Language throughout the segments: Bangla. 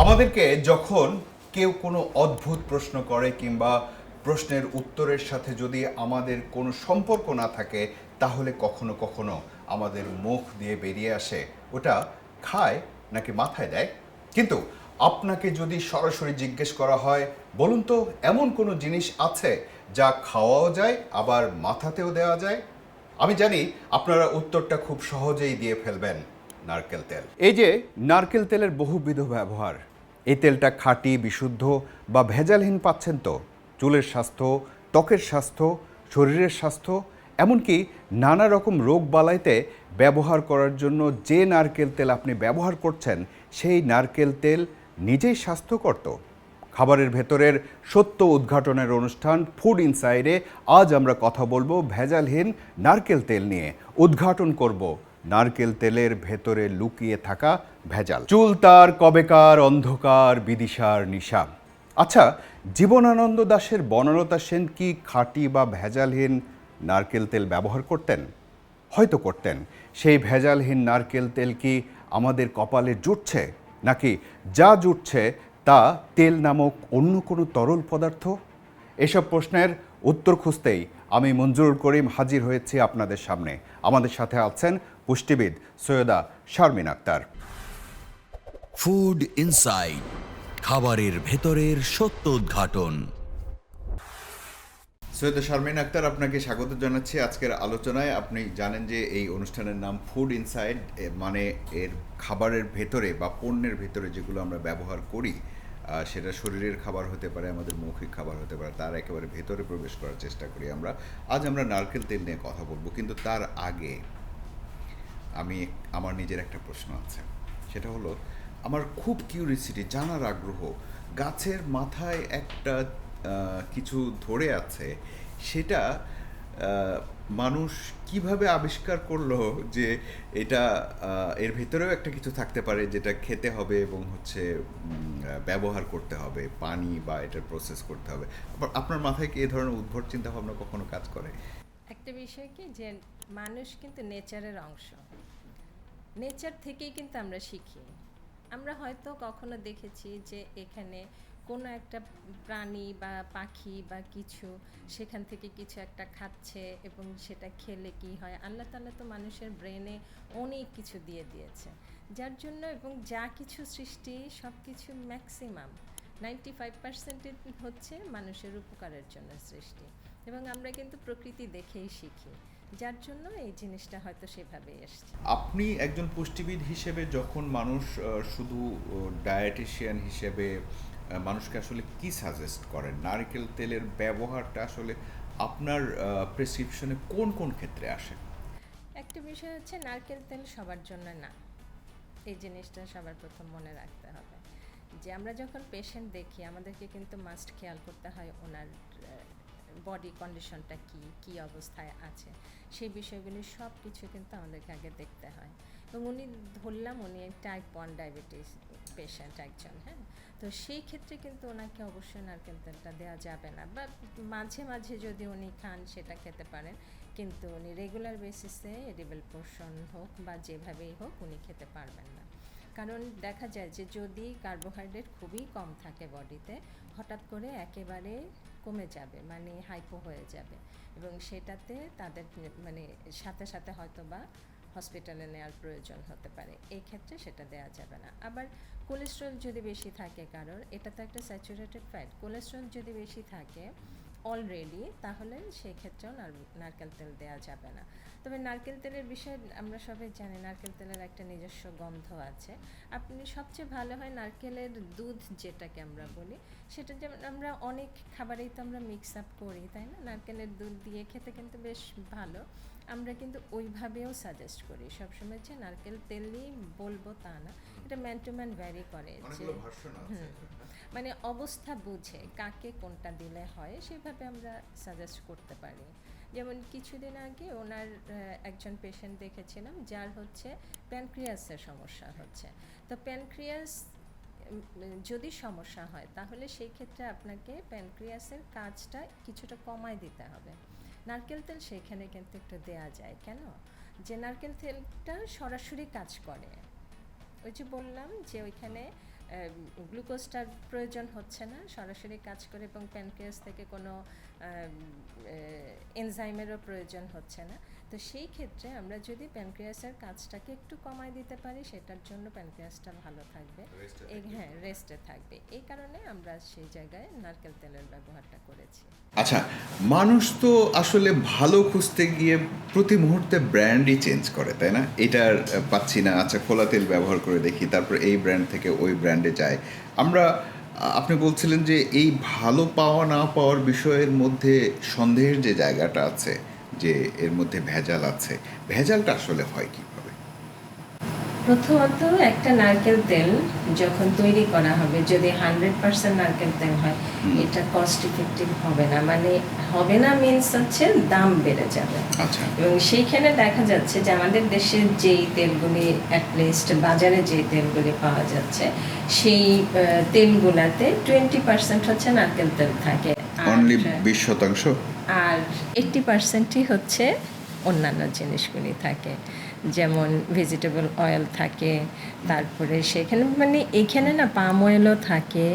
আমাদেরকে যখন কেউ কোনো অদ্ভুত প্রশ্ন করে কিংবা প্রশ্নের উত্তরের সাথে যদি আমাদের কোনো সম্পর্ক না থাকে, তাহলে কখনো কখনো আমাদের মুখ দিয়ে বেরিয়ে আসে ওটা খায় নাকি মাথায় দেয়। কিন্তু আপনাকে যদি সরাসরি জিজ্ঞেস করা হয়, বলুন তো এমন কোনো জিনিস আছে যা খাওয়াও যায় আবার মাথাতেও দেওয়া যায়? আমি জানি আপনারা উত্তরটা খুব সহজেই দিয়ে ফেলবেন, নারকেল তেল। এই যে নারকেল তেলের বহুবিধ ব্যবহার, এই তেলটা খাঁটি বিশুদ্ধ বা ভেজালহীন পাচ্ছেন তো? চুলের স্বাস্থ্য, ত্বকের স্বাস্থ্য, শরীরের স্বাস্থ্য, এমনকি নানা রকম রোগ বালাইতে ব্যবহার করার জন্য যে নারকেল তেল আপনি ব্যবহার করছেন, সেই নারকেল তেল নিজেই স্বাস্থ্যকর তো? খাবারের ভেতরের সত্য উদ্ঘাটনের অনুষ্ঠান ফুড ইনসাইডে আজ আমরা কথা বলবো ভেজালহীন নারকেল তেল নিয়ে। উদ্ঘাটন করব নারকেল তেলের ভেতরে লুকিয়ে থাকা ভেজাল। চুল তার কবেকার অন্ধকার বিদিশার নিশা। আচ্ছা, জীবনানন্দ দাশের বনলতা সেন কি খাঁটি বা ভেজালহীন নারকেল তেল ব্যবহার করতেন? হয়তো করতেন। সেই ভেজালহীন নারকেল তেল কি আমাদের কপালে জুটছে, নাকি যা জুটছে তা তেল নামক অন্য কোনো তরল পদার্থ? এসব প্রশ্নের উত্তর খুঁজতেই আমি মঞ্জুরুল করিম হাজির হয়েছি আপনাদের সামনে। আমাদের সাথে আছেন পুষ্টিবিদ সৈয়দা শারমিন আক্তার। ফুড ইনসাইড, খাবারের ভেতরের সত্য উদ্ঘাটন। সৈয়দা শারমিন আক্তার, আপনাকে স্বাগত জানাচ্ছি আজকের আলোচনায়। আপনি জানেন যে এই অনুষ্ঠানের নাম ফুড ইনসাইড, মানে এর খাবারের ভেতরে বা পণ্যের ভেতরে যেগুলো আমরা ব্যবহার করি, সেটা শরীরের খাবার হতে পারে, আমাদের মৌখিক খাবার হতে পারে, তার একেবারে ভেতরে প্রবেশ করার চেষ্টা করি আমরা। আজ আমরা নারকেল তেল নিয়ে কথা বলবো, কিন্তু তার আগে আমার নিজের একটা প্রশ্ন আছে। সেটা হলো, আমার খুব কিউরিসিটি, জানার আগ্রহ। গাছের মাথায় একটা কিছু ধরে আছে, সেটা মানুষ কিভাবে আবিষ্কার করলো যে এটা এর ভেতরেও একটা কিছু থাকতে পারে যেটা খেতে হবে এবং হচ্ছে ব্যবহার করতে হবে, পানি বা এটার প্রসেস করতে হবে। আপনার মাথায় কি এ ধরনের উদ্ভট চিন্তা ভাবনা কখনো কাজ করে? একটা বিষয় কি যে মানুষ কিন্তু নেচারের অংশ, নেচার থেকেই কিন্তু আমরা শিখি। আমরা হয়তো কখনো দেখেছি যে এখানে কোনো একটা প্রাণী বা পাখি বা কিছু সেখান থেকে কিছু একটা খাচ্ছে এবং সেটা খেলে কি হয়, আল্লাহ তাআলা তো মানুষের ব্রেনে অনেক কিছু দিয়ে দিয়েছে, যার জন্য এবং যা কিছু সৃষ্টি সব কিছু ম্যাক্সিমাম 95% হচ্ছে মানুষের উপকারের জন্য সৃষ্টি, এবং আমরা কিন্তু প্রকৃতি দেখেই শিখি, যার জন্য এই জিনিসটা হয়তো সেভাবে এসছে। আপনি একজন পুষ্টিবিদ হিসেবে যখন মানুষ শুধু ডায়েটিশিয়ান হিসেবে মানুষকে আসলে কি সাজেস্ট করেন? নারকেল তেলের ব্যবহারটা আসলে আপনার প্রেসক্রিপশনে কোন কোন ক্ষেত্রে আসে? একটা বিষয় হচ্ছে নারকেল তেল সবার জন্য না, এই জিনিসটা সবার প্রথম মনে রাখতে হবে যে আমরা যখন পেশেন্ট দেখি আমাদেরকে কিন্তু মাস্ট খেয়াল করতে হয় ওনার বডি কন্ডিশনটা কি অবস্থায় আছে, সেই বিষয়গুলি সব কিছু কিন্তু আমাদেরকে আগে দেখতে হয়। এবং উনি ধরলাম উনি টাইপ 1 ডায়াবেটিস পেশেন্ট একজন, হ্যাঁ, তো সেই ক্ষেত্রে কিন্তু ওনাকে অবশ্যই নারকেল তেলটা দেওয়া যাবে না, বা মাঝে মাঝে যদি উনি খান সেটা খেতে পারেন, কিন্তু উনি রেগুলার বেসিসে এডিবল পোর্শন হোক বা যেভাবেই হোক উনি খেতে পারবেন না। কারণ দেখা যায় যে যদি কার্বোহাইড্রেট খুবই কম থাকে বডিতে, হঠাৎ করে একেবারে কমে যাবে, মানে হাইপো হয়ে যাবে, এবং সেটাতে তাদের মানে সাথে সাথে হয়তো বা হসপিটালে নেওয়ার প্রয়োজন হতে পারে, এই ক্ষেত্রে সেটা দেওয়া যাবে না। আবার কোলেস্ট্রল যদি বেশি থাকে কারোর, এটা তো একটা স্যাচুরেটেড ফ্যাট, কোলেস্ট্রল যদি বেশি থাকে অলরেডি, তাহলে সেই ক্ষেত্রেও নারকেল তেল দেওয়া যাবে না। তবে নারকেল তেলের বিষয়ে আমরা সবাই জানি নারকেল তেলের একটা নিজস্ব গন্ধ আছে। আপনি সবচেয়ে ভালো হয় নারকেলের দুধ যেটাকে আমরা বলি, সেটা যেমন আমরা অনেক খাবারেই তো আমরা মিক্স আপ করি, তাই না? নারকেলের দুধ দিয়ে খেতে কিন্তু বেশ ভালো, আমরা কিন্তু ওইভাবেও সাজেস্ট করি সবসময় যে নারকেল তেলই বলবো তা না, এটা ম্যান টু ম্যান ভ্যারি করে যে মানে অবস্থা বুঝে কাকে কোনটা দিলে হয় সেভাবে আমরা সাজেস্ট করতে পারি। যেমন কিছুদিন আগে ওনার একজন পেশেন্ট দেখেছিলাম যার হচ্ছে প্যানক্রিয়াসের সমস্যা হচ্ছে, তো প্যানক্রিয়াস যদি সমস্যা হয় তাহলে সেই ক্ষেত্রে আপনাকে প্যানক্রিয়াসের কাজটা কিছুটা কমায় দিতে হবে। নারকেল তেল সেইখানে কিন্তু একটু দেয়া যায়, কেন? যে নারকেল তেলটা সরাসরি কাজ করে, ওই যে বললাম যে ওইখানে গ্লুকোজটার প্রয়োজন হচ্ছে না, সরাসরি কাজ করে, এবং প্যানক্রিয়াস থেকে কোনো এনজাইমেরও প্রয়োজন হচ্ছে না। তো সেই ক্ষেত্রে আমরা যদি প্যানক্রিয়াসের কাজটাকে একটু কমায় দিতে পারি, সেটার জন্য প্যানক্রিয়াসটা ভালো থাকবে, হ্যাঁ রেস্টে থাকবে। এই কারণে আমরা সেই জায়গায় নারকেল তেলের ব্যবহারটা করেছি। আচ্ছা, মানুষ তো আসলে ভালো খুঁজতে গিয়ে প্রতি মুহূর্তে ব্র্যান্ডই চেঞ্জ করে, তাই না? এটার পাচ্ছি না, আচ্ছা খোলা তেল ব্যবহার করে দেখি, তারপর এই ব্র্যান্ড থেকে ওই ব্র্যান্ডে যায় আমরা। আপনি বলছিলেন যে এই ভালো পাওয়া না পাওয়ার বিষয়ের মধ্যে সন্দেহের যে জায়গাটা আছে, যে এর মধ্যে ভেজাল আছে, ভেজালটা আসলে হয় কীভাবে? প্রথমত একটা নারকেল তেল যখন তৈরি করা হবে, যদি 100% নারকেল তেল হয়, এটা কস্ট ইফেক্টিভ হবে না। মানে হবে না মিনস হচ্ছে দাম বেড়ে যাবে। আচ্ছা। এবং সেইখানে দেখা যাচ্ছে যে আমাদের দেশে যেই তেলগুলি অ্যাটলিস্ট বাজারে যেই তেলগুলি পাওয়া যাচ্ছে, সেই তেলগুলাতে 20% হচ্ছে নারকেল তেল থাকে, অনলি 20%? আর 80%ই হচ্ছে অন্যান্য জিনিসগুলি থাকে, যেমন ভেজিটেবল অয়েল থাকে, তারপরে সেখানে মানে এইখানে না পাম অয়েলও থাকে।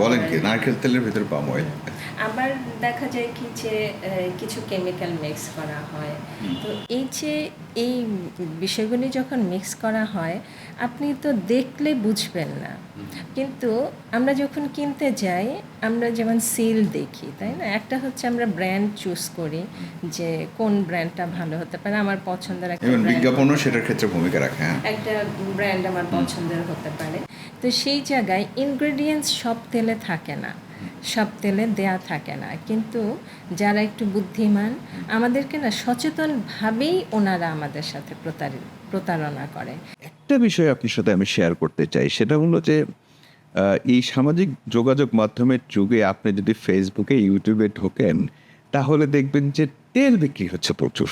বলেন কি, নারকেল তেলের ভিতরে পাম অয়েল? আবার দেখা যায় কি যে কিছু কেমিক্যাল মিক্স করা হয়। তো এই যে এই বিষয়গুলি যখন মিক্স করা হয়, আপনি তো দেখলে বুঝবেন না, কিন্তু আমরা যখন কিনতে যাই, আমরা যেমন সিল দেখি, তাই না? একটা হচ্ছে আমরা ব্র্যান্ড চুজ করি যে কোন ব্র্যান্ডটা ভালো হতে পারে, আমার পছন্দের একটা এবং brand, বিজ্ঞাপনও সেটার ক্ষেত্রে ভূমিকা রাখে। হ্যাঁ, একটা ব্র্যান্ড আমার পছন্দের হতে পারে। তো সেই জায়গায় ইনগ্রেডিয়েন্টস সব তেলে থাকে না, সব তেলে দেয়া থাকে না, কিন্তু যারা একটু বুদ্ধিমান, আমাদেরকে না সচেতনভাবেই ওনারা আমাদের সাথে প্রতারণা করে। একটা বিষয় আপনার সাথে আমি শেয়ার করতে চাই, সেটা হলো যে এই সামাজিক যোগাযোগ মাধ্যমের যুগে আপনি যদি ফেসবুকে ইউটিউবে ঢোকেন, তাহলে দেখবেন যে তেল বিক্রি হচ্ছে প্রচুর।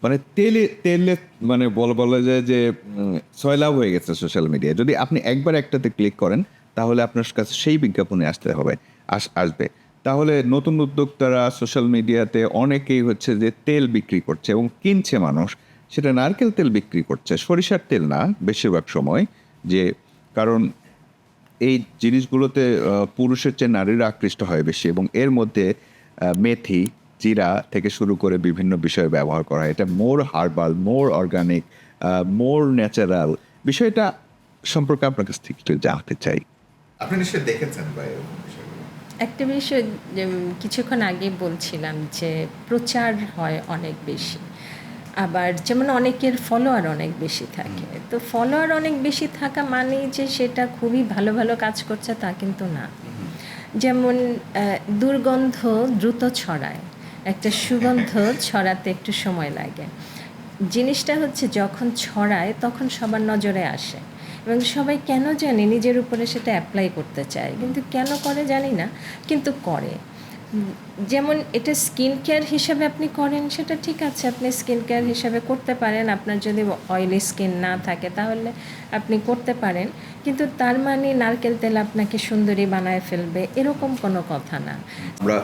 মানে তেলে মানে বলা যায় যে সয়লাভ হয়ে গেছে সোশ্যাল মিডিয়ায়। যদি আপনি একবার একটাতে ক্লিক করেন, তাহলে আপনার কাছে সেই বিজ্ঞাপনে আসতে হবে, আসবে। তাহলে নতুন উদ্যোক্তারা সোশ্যাল মিডিয়াতে অনেকেই হচ্ছে যে তেল বিক্রি করছে এবং কিনছে মানুষ, সেটা নারকেল তেল বিক্রি করছে, সরিষার তেল না বেশিরভাগ সময়। যে কারণ এই জিনিসগুলোতে পুরুষের চেয়ে নারীরা আকৃষ্ট হয় বেশি, এবং এর মধ্যে মেথি, জিরা থেকে শুরু করে বিভিন্ন বিষয় ব্যবহার করা হয়। এটা মোর হার্বাল, মোর অর্গানিক, মোর ন্যাচারাল। বিষয়টা সম্পর্কে আপনার কাছ থেকে একটু জানতে চাই। আপনি নিশ্চয়ই দেখেছেন বা এরকম বিষয়গুলো। একটা বিষয় যে কিছুক্ষণ আগে বলছিলাম যে প্রচার হয় অনেক বেশি, আবার যেমন অনেকের ফলোয়ার অনেক বেশি থাকে। তো ফলোয়ার অনেক বেশি থাকা মানে যে সেটা খুবই ভালো ভালো কাজ করছে তা কিন্তু না। যেমন দুর্গন্ধ দ্রুত ছড়ায়, একটা সুগন্ধ ছড়াতে একটু সময় লাগে। জিনিসটা হচ্ছে যখন ছড়ায় তখন সবার নজরে আসে, এবং সবাই কেন জানি নিজের উপরে সেটা অ্যাপ্লাই করতে চায়, কিন্তু কেন করে জানি না, কিন্তু করে। যেমন এটা স্কিন কেয়ার হিসাবে আপনি করেন, সেটা ঠিক আছে, আপনি স্কিন কেয়ার হিসাবে করতে পারেন, আপনার যদি অয়েলি স্কিন না থাকে তাহলে আপনি করতে পারেন, কিন্তু তার মানে নারকেল তেল আপনাকে সুন্দরী বানায় ফেলবে এরকম কোনো কথা না। আমরা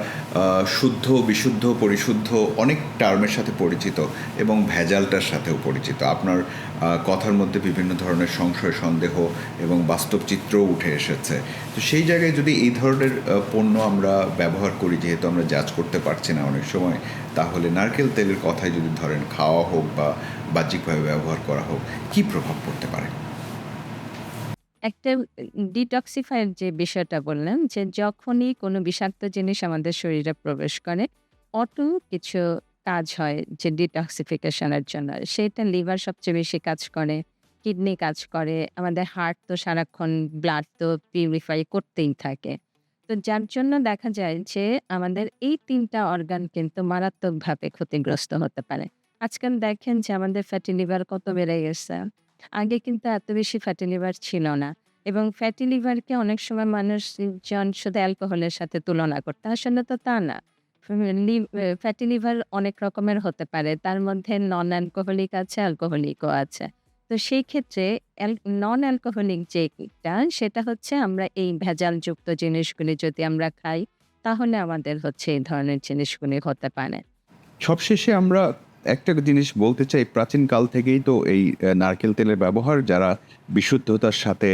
শুদ্ধ, বিশুদ্ধ, পরিশুদ্ধ অনেক টার্মের সাথে পরিচিত এবং ভেজালটার সাথেও পরিচিত। আপনার কথার মধ্যে বিভিন্ন ধরনের সংশয়, সন্দেহ এবং বাস্তব চিত্রও উঠে এসেছে। তো সেই জায়গায় যদি এই ধরনের পণ্য আমরা ব্যবহার করি, যেহেতু আমরা জাজ করতে পারছি না অনেক সময়, তাহলে নারকেল তেলের কথাই যদি ধরেন খাওয়া হোক বা বাহ্যিকভাবে ব্যবহার করা হোক, কী প্রভাব পড়তে পারে? একটা ডিটক্সিফাইয়ের যে বিষয়টা বললেন, যে যখনই কোনো বিষাক্ত জিনিস আমাদের শরীরে প্রবেশ করে, অটো কিছু কাজ হয় যে ডিটক্সিফিকেশনের জন্য। সেটা লিভার সবচেয়ে বেশি কাজ করে, কিডনি কাজ করে, আমাদের হার্ট তো সারাক্ষণ ব্লাড তো পিউরিফাই করতেই থাকে। তো যার জন্য দেখা যায় যে আমাদের এই ৩ টা অর্গান কিন্তু মারাত্মকভাবে ক্ষতিগ্রস্ত হতে পারে। আজকাল দেখেন যে আমাদের ফ্যাটি লিভার কত বেড়ে গেছে। আগে কিন্তু এত বেশি ফ্যাটি লিভার ছিল না, এবং ফ্যাটি লিভারকে অনেক সময় মানুষজন শুধু অ্যালকোহলের সাথে তুলনা করতো। আসলে তো তা না। ফ্যাটি লিভার অনেক রকমের হতে পারে। তার মধ্যে নন অ্যালকোহলিক আছে, অ্যালকোহলিকও আছে। তো সেই ক্ষেত্রে নন অ্যালকোহলিক যেটা, সেটা হচ্ছে আমরা এই ভেজালযুক্ত জিনিসগুলি যদি আমরা খাই, তাহলে আমাদের হচ্ছে এই ধরনের জিনিসগুলি হতে পারে। সবশেষে আমরা একটা জিনিস বলতে চাই, প্রাচীনকাল থেকেই তো এই নারকেল তেলের ব্যবহার, যারা বিশুদ্ধতার সাথে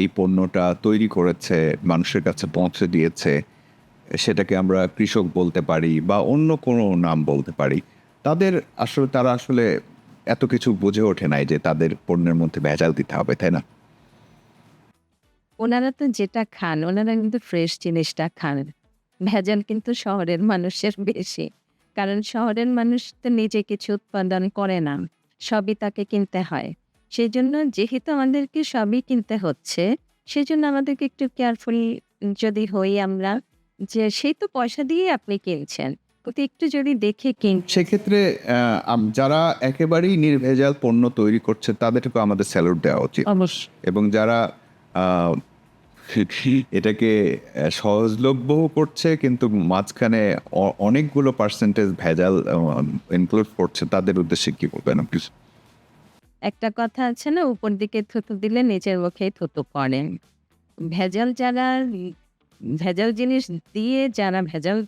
এই পণ্যটা তৈরি করেছে, মানুষের কাছে পৌঁছে দিয়েছে, সেটাকে আমরা কৃষক বলতে পারি বা অন্য কোনো নাম বলতে পারি, তারা আসলে এত কিছু বুঝে ওঠে নাই যে তাদের পণ্যের মধ্যে ভেজাল দিতে হবে, তাই না? ওনারা তো যেটা খান, ওনারা কিন্তু ফ্রেশ জিনিসটা খান। ভেজাল কিন্তু শহরের মানুষের বেশি। কারণ শহরের মানুষ তো নিজে কিছু উৎপাদন করে না। সবই তাকে কিনতে হয়। সেজন্য যেহেতু আমাদেরকে সবই কিনতে হচ্ছে, সেজন্য আমাদেরকে একটু কেয়ারফুল যদি হই আমরা, যে সেই তো পয়সা দিয়েই আপনি কিনছেন। কিন্তু একটু যদি দেখে সেক্ষেত্রে যারা একেবারেই নির্ভেজাল পণ্য তৈরি করছে তাদেরকে আমাদের স্যালুট দেওয়া উচিত। এবং যারা আহ, এটাকে সহজলভ্য করছে কিন্তু মাঝখানে অনেকগুলো পার্সেন্টেজ ভেজাল ইনক্লুড করছে, তাদের উদ্দেশ্যে কি বলবেন আপনি? একটা কথা আছে না, উপর দিকে থুতু দিলে নিচের মুখেই থুতু পড়ে। ভেজাল যারা ভেজাল জিনিস দিয়ে যারা ভেজাল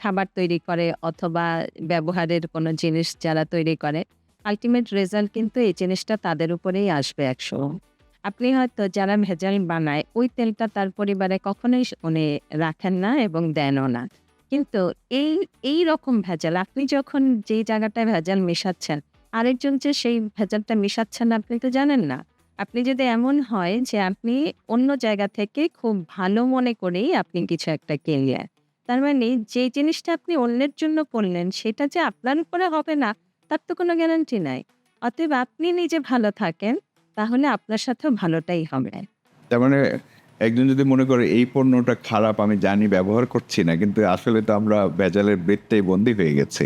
খাবার তৈরি করে অথবা ব্যবহারের কোনো জিনিস যারা তৈরি করে, আল্টিমেট রেজাল্ট কিন্তু এই জিনিসটা তাদের উপরেই আসবে ১০০। আপনি হয়তো যারা ভেজাল বানায় ওই তেলটা তার পরিবারে কখনোই উনি রাখেন না এবং দেনও না। কিন্তু এই রকম ভেজাল আপনি যখন যেই জায়গাটায় ভেজাল মেশাচ্ছেন, আরেকজন যে সেই ভেজালটা মেশাচ্ছেন আপনি তো জানেন না। আপনি যদি এমন হয় যে আপনি অন্য জায়গা থেকে খুব ভালো মনে করেই আপনি কিছু একটা কিনলেন। তার মানে যে জিনিসটা আপনি অন্যের জন্য করলেন সেটা যে আপনার উপরে হবে না তার তো কোনো গ্যারান্টি নাই। অতএব আপনি নিজে ভালো থাকেন, তাহলে আপনার সাথেও ভালোটাই হবে। তার মানে একজন যদি মনে করে এই পণ্যটা খারাপ, আমি জানি ব্যবহার করছি না, কিন্তু আসলে তো আমরা ভেজালের বৃত্তেই বন্দী হয়ে গেছি।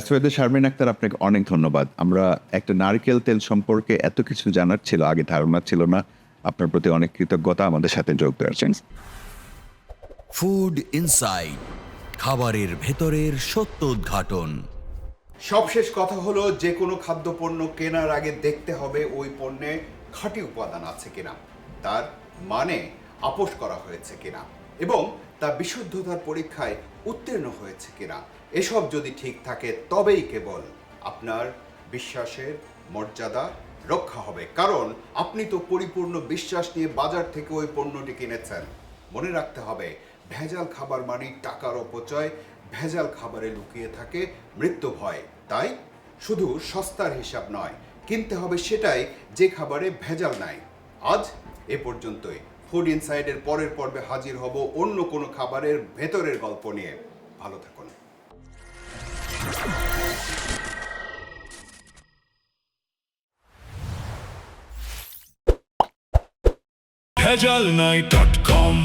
সৈয়দা শারমিন আক্তার, আপনাকে অনেক ধন্যবাদ। আমরা একটা নারকেল তেল সম্পর্কে এত কিছু জানার ছিল, আগে ধারণা ছিল না। আপনার প্রতি অনেক কৃতজ্ঞতা আমাদের সাথে যোগ দেওয়ার জন্য। ফুড ইনসাইড, খাবারের ভেতরের সত্য উদ্ঘাটন। সবশেষ কথা হলো, যে কোনো খাদ্যপণ্য কেনার আগে দেখতে হবে ওই পণ্যে খাঁটি উপাদান আছে কিনা, তার মানে আপোস করা হয়েছে কিনা এবং তা বিশুদ্ধতার পরীক্ষায় উত্তীর্ণ হয়েছে কিনা। এসব যদি ঠিক থাকে তবেই কেবল আপনার বিশ্বাসের মর্যাদা রক্ষা হবে, কারণ আপনি তো পরিপূর্ণ বিশ্বাস নিয়ে বাজার থেকে ওই পণ্যটি কিনেছেন। মনে রাখতে হবে, ভেজাল খাবার মানে টাকার অপচয়, ভেজাল খাবারে লুকিয়ে থাকে মৃত্যু ভয়। তাই শুধু সস্তার হিসাব নয়, কিনতে হবে সেটাই যে খাবারে ভেজাল নাই। আজ এ পর্যন্তই। ফুড ইনসাইডের পরের পর্বে হাজির হব অন্য কোনো খাবারের ভেতরের গল্প নিয়ে। ভালো থাকুন। ভেজালনাই.com